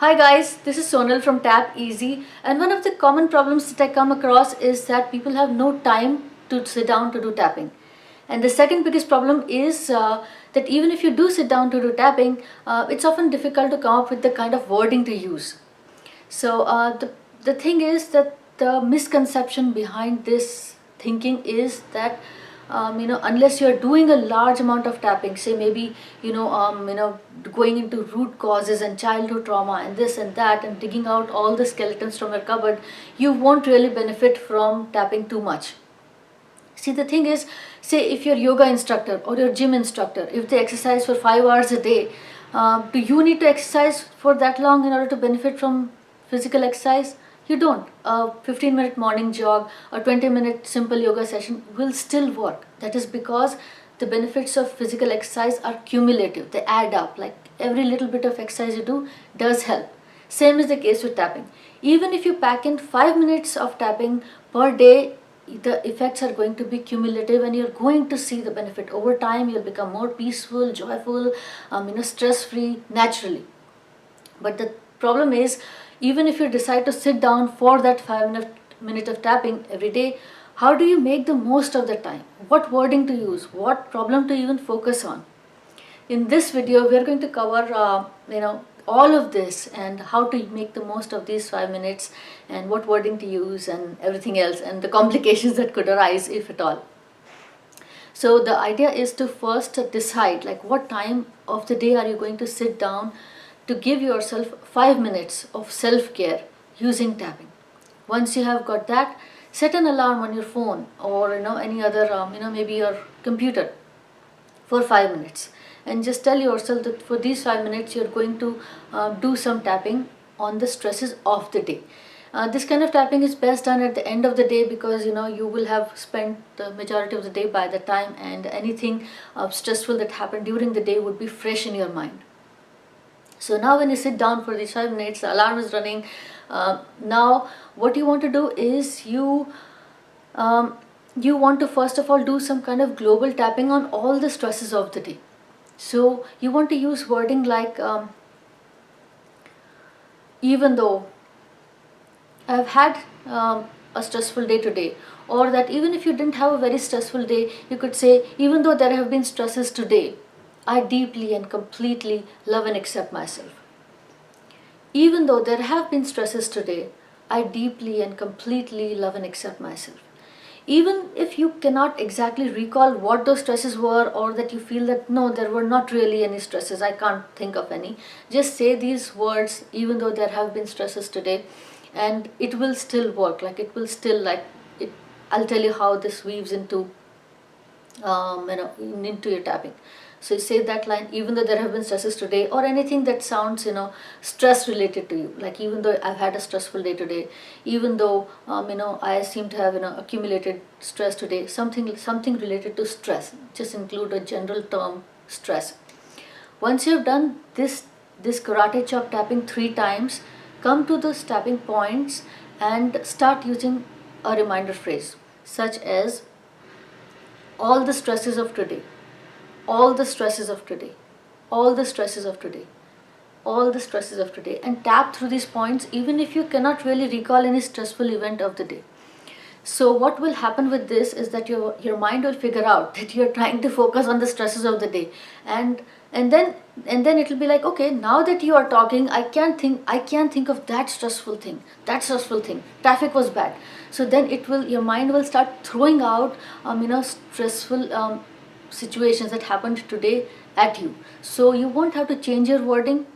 Hi guys, this is Sonal from Tap Easy, and one of the common problems that I come across is that people have no time to sit down to do tapping. And the second biggest problem is that even if you do sit down to do tapping, it's often difficult to come up with the kind of wording to use. So the thing is that the misconception behind this thinking is that unless you're doing a large amount of tapping, say maybe going into root causes and childhood trauma and this and that and digging out all the skeletons from your cupboard, you won't really benefit from tapping too much. See, the thing is, say if you're yoga instructor or your gym instructor, if they exercise for 5 hours a day, do you need to exercise for that long in order to benefit from physical exercise? You don't. A 15-minute morning jog or 20-minute simple yoga session will still work. That is because the benefits of physical exercise are cumulative. They add up. Like every little bit of exercise you do does help. Same is the case with tapping. Even if you pack in 5 minutes of tapping per day, the effects are going to be cumulative and you're going to see the benefit over time. You'll become more peaceful, joyful, stress free naturally. But the problem is, even if you decide to sit down for that 5 minute of tapping every day, how do you make the most of the time? What wording to use? What problem to even focus on? In this video, we are going to cover all of this and how to make the most of these 5 minutes and what wording to use and everything else and the complications that could arise if at all. So the idea is to first decide like what time of the day are you going to sit down to give yourself 5 minutes of self-care using tapping. Once you have got that, set an alarm on your phone or any other maybe your computer for 5 minutes and just tell yourself that for these 5 minutes you're going to do some tapping on the stresses of the day. This kind of tapping is best done at the end of the day because you will have spent the majority of the day by the time, and anything stressful that happened during the day would be fresh in your mind. So now when you sit down for these 5 minutes, the alarm is running. Now what you want to do is you want to first of all do some kind of global tapping on all the stresses of the day. So you want to use wording like even though I've had a stressful day today, or that even if you didn't have a very stressful day, you could say even though there have been stresses today, I deeply and completely love and accept myself. Even though there have been stresses today, I deeply and completely love and accept myself. Even if you cannot exactly recall what those stresses were, or that you feel that no, there were not really any stresses, I can't think of any, just say these words, even though there have been stresses today, and it will still work. Like it will still it. I'll tell you how this weaves into into your tapping. So you say that line, even though there have been stresses today, or anything that sounds stress related to you, like even though I've had a stressful day today, even though I seem to have accumulated stress today, something related to stress. Just include a general term, stress. Once you've done this karate chop tapping 3 times, come to those tapping points and start using a reminder phrase such as all the stresses of today, all the stresses of today, all the stresses of today, all the stresses of today, and tap through these points even if you cannot really recall any stressful event of the day. So what will happen with this is that your mind will figure out that you're trying to focus on the stresses of the day, and then it'll be like, okay, now that you are talking, I can't think of that stressful thing. Traffic was bad. So then your mind will start throwing out stressful situations that happened today at you. So you won't have to change your wording.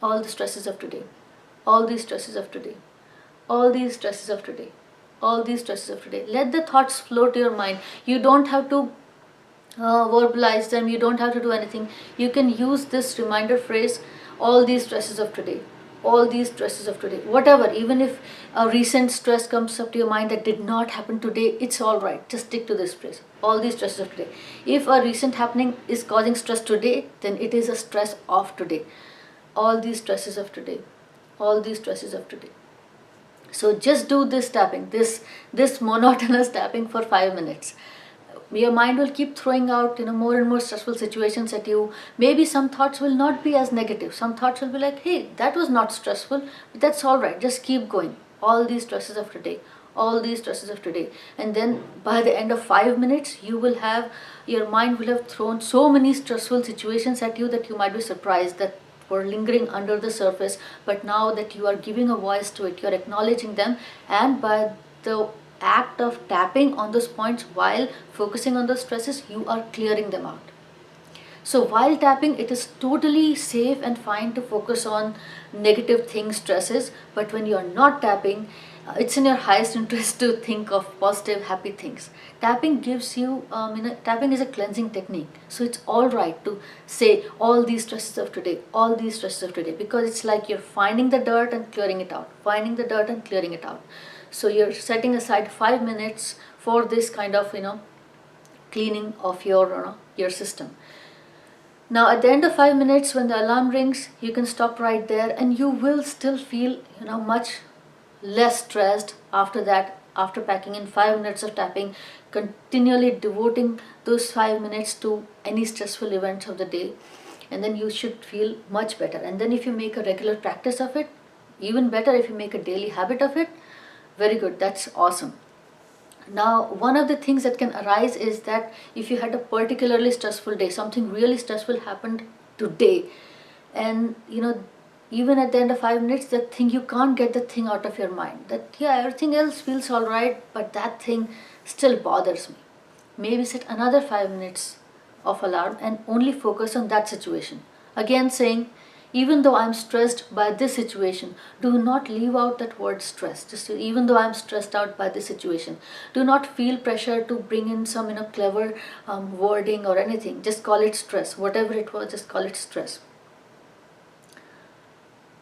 All the stresses of today, all these stresses of today, all these stresses of today, all these stresses of today. Let the thoughts flow to your mind. You don't have to verbalize them. You don't have to do anything. You can use this reminder phrase, all these stresses of today, all these stresses of today, whatever. Even if a recent stress comes up to your mind that did not happen today, it's all right. Just stick to this phrase, all these stresses of today. If a recent happening is causing stress today, then it is a stress of today. All these stresses of today, all these stresses of today. So just do this tapping, this monotonous tapping for 5 minutes. Your mind will keep throwing out more and more stressful situations at you. Maybe some thoughts will not be as negative. Some thoughts will be like, hey, that was not stressful, but that's all right, just keep going. All these stresses of today, all these stresses of today. And then by the end of 5 minutes, your mind will have thrown so many stressful situations at you that you might be surprised that were lingering under the surface. But now that you are giving a voice to it, you're acknowledging them, and by the act of tapping on those points while focusing on those stresses, you are clearing them out. So while tapping, it is totally safe and fine to focus on negative things, stresses, but when you are not tapping, it's in your highest interest to think of positive, happy things. Tapping gives you, tapping is a cleansing technique. So it's all right to say all these stresses of today, all these stresses of today, because it's like you're finding the dirt and clearing it out, finding the dirt and clearing it out. So you're setting aside 5 minutes for this kind of, cleaning of your system. Now at the end of 5 minutes, when the alarm rings, you can stop right there, and you will still feel, much less stressed after that, after packing in 5 minutes of tapping, continually devoting those 5 minutes to any stressful events of the day. And then you should feel much better. And then if you make a regular practice of it, even better if you make a daily habit of it, very good, that's awesome. Now, one of the things that can arise is that if you had a particularly stressful day, something really stressful happened today, and even at the end of 5 minutes, that thing, you can't get the thing out of your mind. That, yeah, everything else feels all right, but that thing still bothers me. Maybe set another 5 minutes of alarm and only focus on that situation. Again saying, even though I'm stressed by this situation, do not leave out that word stress. Just even though I'm stressed out by this situation, do not feel pressure to bring in some clever wording or anything. Just call it stress. Whatever it was, just call it stress.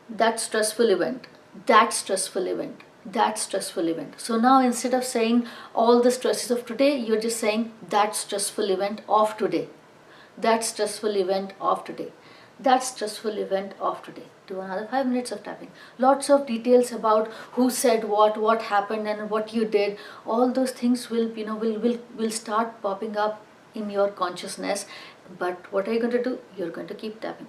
That stressful event, that stressful event, that stressful event. So now instead of saying all the stresses of today, you're just saying that stressful event of today, that stressful event of today, that stressful event of today. Do another 5 minutes of tapping. Lots of details about who said what happened, and what you did. All those things will start popping up in your consciousness. But what are you going to do? You're going to keep tapping.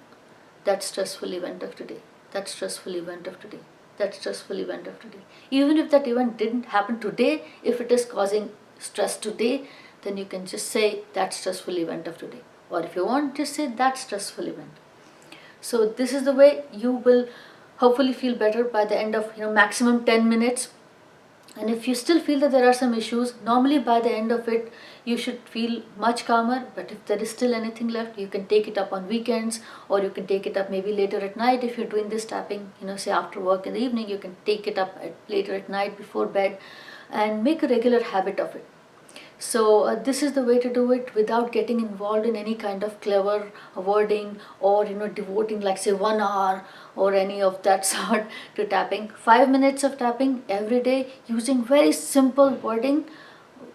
That stressful event of today, that stressful event of today, that stressful event of today. Even if that event didn't happen today, if it is causing stress today, then you can just say that stressful event of today. Or if you want, just say that stressful event. So this is the way you will hopefully feel better by the end of maximum 10 minutes. And if you still feel that there are some issues, normally by the end of it, you should feel much calmer. But if there is still anything left, you can take it up on weekends, or you can take it up maybe later at night. If you're doing this tapping, say after work in the evening, you can take it up later at night before bed, and make a regular habit of it. So this is the way to do it without getting involved in any kind of clever wording, or devoting like say 1 hour or any of that sort to tapping. 5 minutes of tapping every day using very simple wording,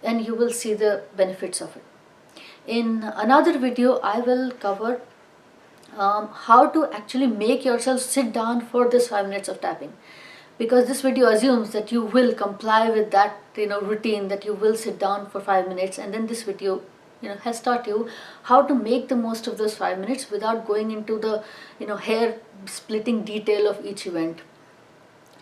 and you will see the benefits of it. In another video, I will cover how to actually make yourself sit down for this 5 minutes of tapping, because this video assumes that you will comply with that routine, that you will sit down for 5 minutes. And then this video has taught you how to make the most of those 5 minutes without going into the hair splitting detail of each event.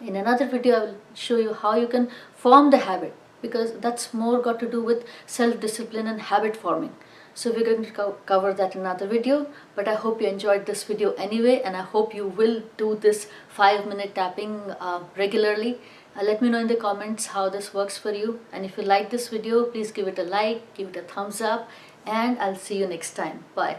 In another video, I will show you how you can form the habit, because that's more got to do with self-discipline and habit forming. So we're going to cover that in another video, but I hope you enjoyed this video anyway, and I hope you will do this 5-minute tapping regularly. Let me know in the comments how this works for you, and if you like this video, please give it a like, give it a thumbs up, and I'll see you next time. Bye.